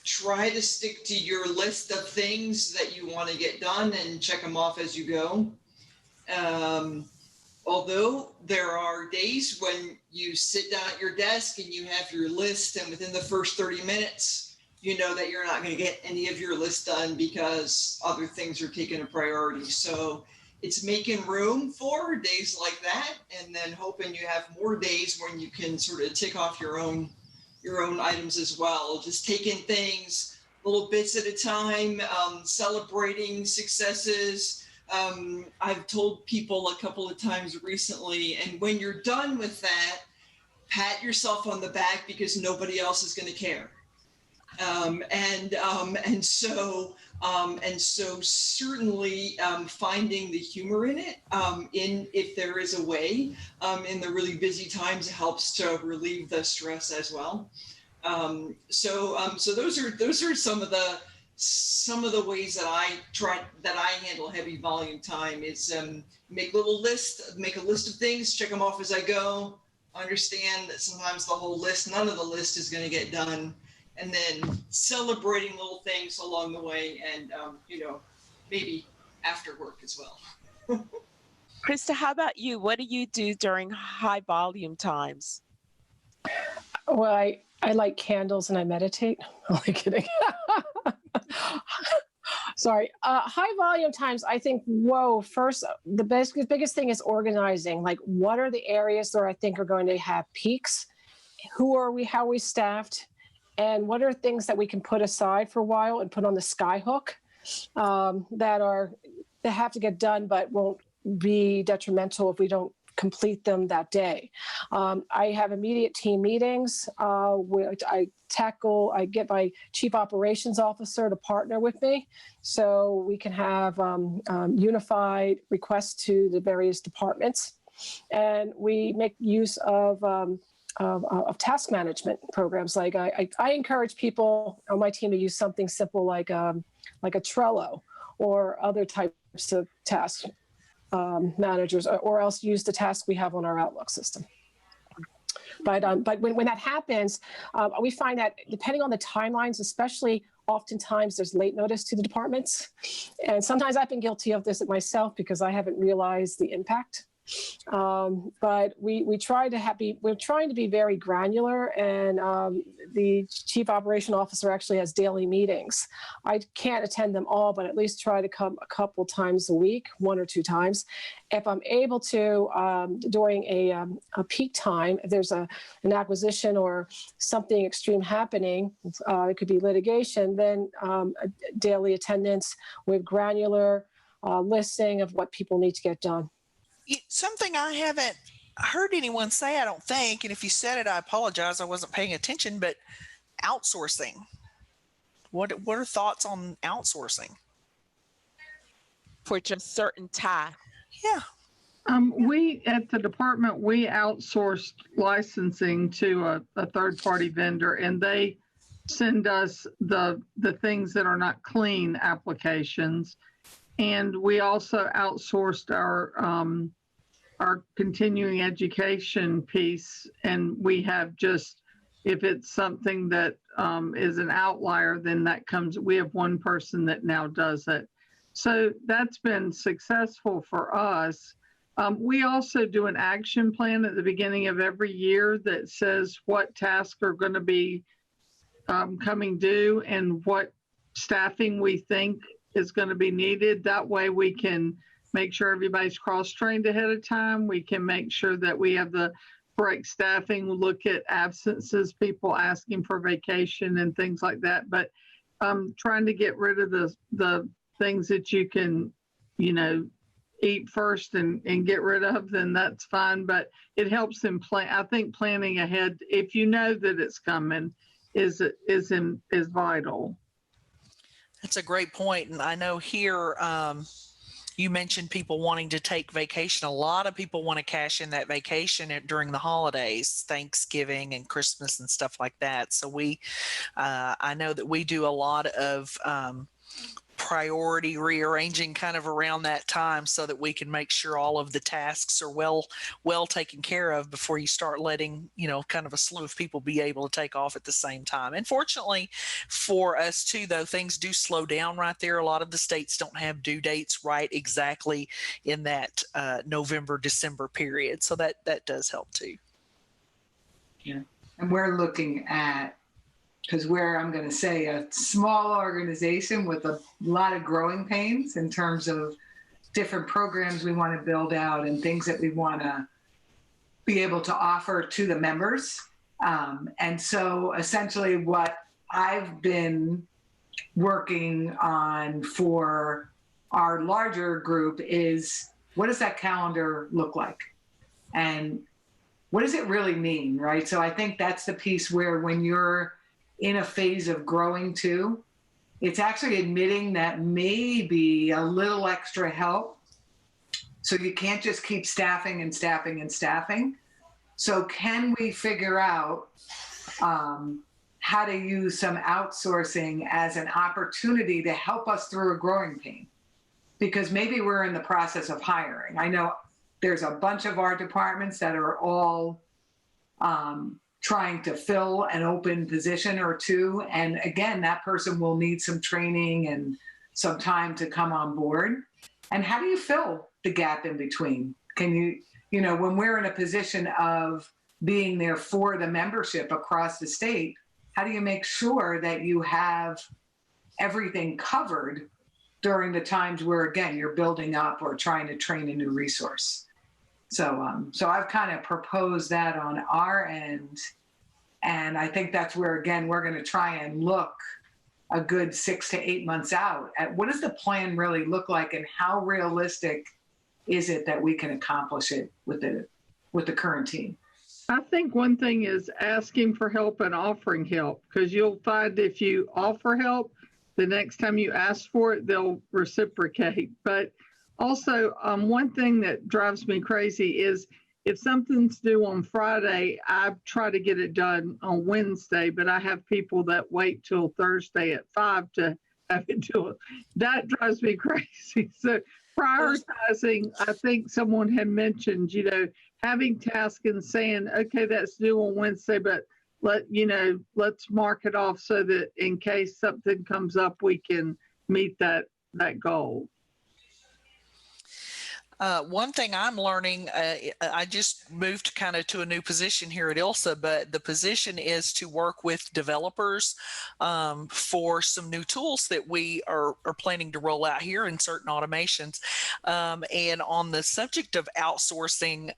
try to stick to your list of things that you want to get done and check them off as you go. Although there are days when you sit down at your desk and you have your list, and within the first 30 minutes, you know that you're not going to get any of your list done because other things are taking a priority. So it's making room for days like that, and then hoping you have more days when you can sort of tick off your own items as well. Just taking things little bits at a time, celebrating successes. I've told people a couple of times recently, and when you're done with that, pat yourself on the back because nobody else is going to care. And so certainly finding the humor in it, if there is a way, in the really busy times, it helps to relieve the stress as well. So those are some of the ways that I handle heavy volume time is make a list of things, check them off as I go, understand that sometimes none of the list is going to get done, and then celebrating little things along the way, and maybe after work as well. Krista, how about you? What do you do during high volume times? Well, I light candles and I meditate. I'm only kidding. Sorry. High volume times, I think, first, the biggest thing is organizing. Like, what are the areas that I think are going to have peaks? Who are we? How are we staffed? And what are things that we can put aside for a while and put on the skyhook that have to get done but won't be detrimental if we don't complete them that day. I have immediate team meetings where I get my chief operations officer to partner with me so we can have unified requests to the various departments. And we make use of task management programs. Like I encourage people on my team to use something simple like a Trello or other types of task managers, or else use the task we have on our Outlook system. But when that happens, we find that depending on the timelines, especially oftentimes there's late notice to the departments. And sometimes I've been guilty of this myself because I haven't realized the impact But we try to we're trying to be very granular, and the chief operation officer actually has daily meetings. I can't attend them all, but at least try to come a couple times a week, 1 or 2 times. If I'm able to, during a peak time, if there's an acquisition or something extreme happening, it could be litigation, then daily attendance with granular listing of what people need to get done. Something I haven't heard anyone say, I don't think, and if you said it, I apologize, I wasn't paying attention, but outsourcing. What are thoughts on outsourcing? For just certain tasks. Yeah. We at the department, we outsourced licensing to a third-party vendor, and they send us the things that are not clean applications. And we also outsourced our continuing education piece, and we have just, if it's something that is an outlier, then that comes, we have one person that now does it. So that's been successful for us. We also do an action plan at the beginning of every year that says what tasks are going to be coming due and what staffing we think is going to be needed. That way we can make sure everybody's cross-trained ahead of time. We can make sure that we have the correct staffing, look at absences, people asking for vacation and things like that. But trying to get rid of the things that you can, eat first and get rid of, then that's fine. But it helps them plan. I think planning ahead, if you know that it's coming, is vital. That's a great point. And I know here, you mentioned people wanting to take vacation. A lot of people want to cash in that vacation during the holidays, Thanksgiving and Christmas and stuff like that. So I know that we do a lot of priority rearranging kind of around that time so that we can make sure all of the tasks are well taken care of before you start letting, kind of a slew of people be able to take off at the same time. And fortunately for us too, though, things do slow down right there. A lot of the states don't have due dates right exactly in that November, December period. So that does help too. Yeah. And we're looking at, because we're, I'm going to say, a small organization with a lot of growing pains in terms of different programs we want to build out and things that we want to be able to offer to the members. And so essentially what I've been working on for our larger group is, what does that calendar look like? And what does it really mean, right? So I think that's the piece where when you're in a phase of growing too, it's actually admitting that maybe a little extra help. So you can't just keep staffing and staffing and staffing. So can we figure out how to use some outsourcing as an opportunity to help us through a growing pain? Because maybe we're in the process of hiring. I know there's a bunch of our departments that are all trying to fill an open position or two. And again, that person will need some training and some time to come on board. And how do you fill the gap in between? Can you, when we're in a position of being there for the membership across the state, how do you make sure that you have everything covered during the times where, again, you're building up or trying to train a new resource? So I've kind of proposed that on our end. And I think that's where, again, we're going to try and look a good 6 to 8 months out at what does the plan really look like and how realistic is it that we can accomplish it with the current team? I think one thing is asking for help and offering help, because you'll find if you offer help, the next time you ask for it, they'll reciprocate. But also, one thing that drives me crazy is if something's due on Friday, I try to get it done on Wednesday, but I have people that wait till Thursday at 5 to have it done. That drives me crazy. So prioritizing, I think someone had mentioned, having tasks and saying, okay, that's due on Wednesday, but let's mark it off so that in case something comes up, we can meet that goal. One thing I'm learning, I just moved kind of to a new position here at ILSA, but the position is to work with developers for some new tools that we are planning to roll out here in certain automations. And on the subject of outsourcing,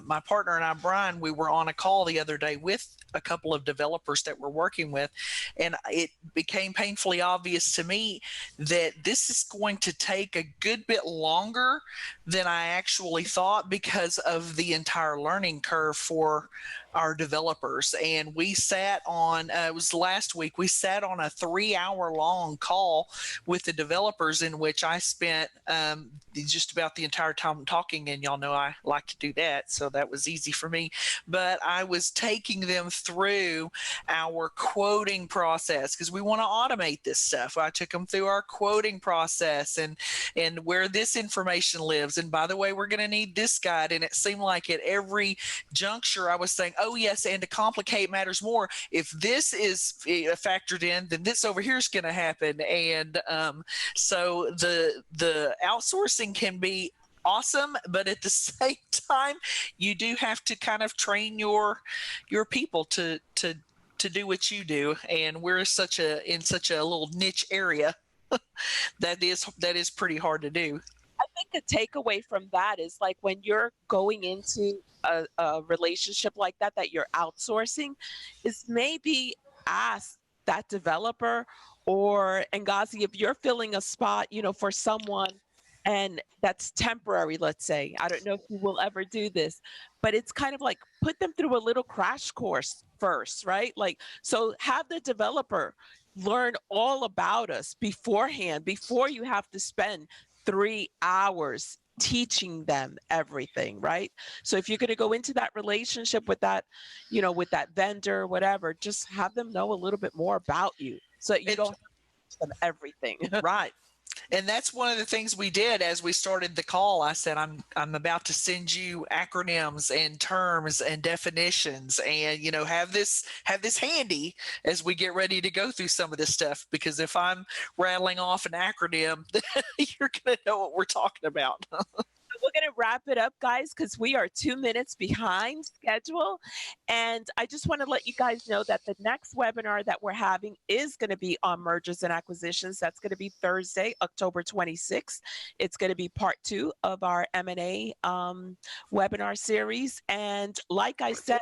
my partner and I, Brian, we were on a call the other day with a couple of developers that we're working with, and it became painfully obvious to me that this is going to take a good bit longer than I actually thought because of the entire learning curve for our developers. And we sat on, it was last week, we sat on a 3-hour long call with the developers in which I spent just about the entire time talking, and y'all know I like to do that, so that was easy for me. But I was taking them through our quoting process because we want to automate this stuff. I took them through our quoting process and where this information lives. And by the way, we're going to need this guide. And it seemed like at every juncture I was saying, oh yes, and to complicate matters more, if this is factored in, then this over here is going to happen. And so the outsourcing can be awesome, but at the same time, you do have to kind of train your people to do what you do. And we're in such a little niche area that is pretty hard to do. I think a takeaway from that is like when you're going into a relationship like that you're outsourcing, is maybe ask that developer or Ngozi, if you're filling a spot, for someone and that's temporary, let's say, I don't know if you will ever do this, but it's kind of like put them through a little crash course first, right? Like, so have the developer learn all about us beforehand, before you have to spend 3 hours teaching them everything, right? So if you're going to go into that relationship with that, with that vendor, whatever, just have them know a little bit more about you so that you don't have to teach them everything. Right. And that's one of the things we did as we started the call. I said, I'm about to send you acronyms and terms and definitions, and have this handy as we get ready to go through some of this stuff, because if I'm rattling off an acronym, you're going to know what we're talking about. We're going to wrap it up, guys, because we are 2 minutes behind schedule. And I just want to let you guys know that the next webinar that we're having is going to be on mergers and acquisitions. That's going to be Thursday, October 26th. It's going to be part 2 of our M&A webinar series. And like I said,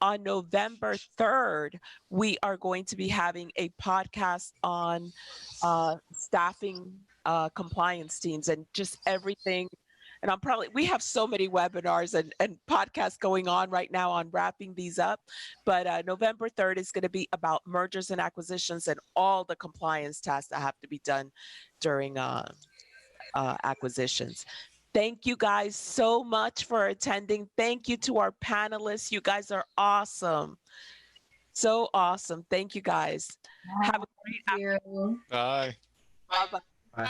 on November 3rd, we are going to be having a podcast on staffing compliance teams and just everything. And we have so many webinars and podcasts going on right now on wrapping these up. But November 3rd is going to be about mergers and acquisitions and all the compliance tasks that have to be done during acquisitions. Thank you guys so much for attending. Thank you to our panelists. You guys are awesome. So awesome. Thank you guys. Have a great afternoon. Bye. Bye-bye. Bye.